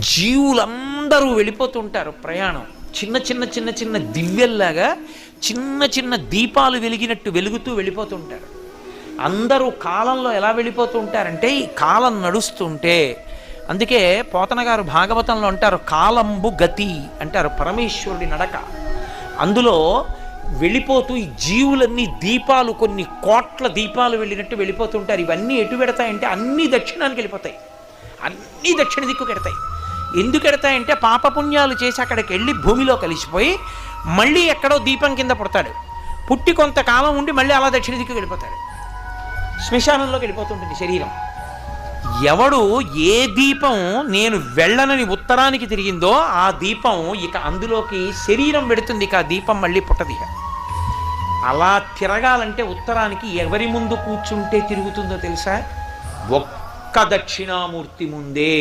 జీవులందరూ వెళ్ళిపోతుంటారు ప్రయాణం. చిన్న చిన్న చిన్న చిన్న దివ్యల్లాగా చిన్న చిన్న దీపాలు వెలిగినట్టు వెలుగుతూ వెళ్ళిపోతుంటారు. అందరూ కాలంలో ఎలా వెళ్ళిపోతూ ఉంటారంటే ఈ కాలం నడుస్తుంటే, అందుకే పోతన గారు భాగవతంలో అంటారు కాలంబు గతి అంటారు, పరమేశ్వరుడి నడక. అందులో వెళ్ళిపోతూ ఈ జీవులన్నీ దీపాలు, కొన్ని కోట్ల దీపాలు వెళ్ళినట్టు వెళ్ళిపోతుంటారు. ఇవన్నీ ఎటు పెడతాయంటే అన్నీ దక్షిణానికి వెళ్ళిపోతాయి, అన్నీ దక్షిణ దిక్కుకు ఎడతాయి. ఎందుకు ఎడతాయంటే పాపపుణ్యాలు చేసి అక్కడికి వెళ్ళి భూమిలో కలిసిపోయి మళ్ళీ ఎక్కడో దీపం కింద పుడతాడు, పుట్టి కొంతకాలం ఉండి మళ్ళీ అలా దక్షిణ దిక్కుకు వెళ్ళిపోతాడు, శ్మశానంలోకి వెళ్ళిపోతుంటుంది శరీరం. ఎవడు ఏ దీపం నేను వెళ్ళనని ఉత్తరానికి తిరిగిందో ఆ దీపం ఇక అందులోకి శరీరం పెడుతుంది, ఇక ఆ దీపం మళ్ళీ పుట్టది. అలా తిరగాలంటే ఉత్తరానికి ఎవరి ముందు కూర్చుంటే తిరుగుతుందో తెలుసా? ఒక్క దక్షిణామూర్తి ముందే.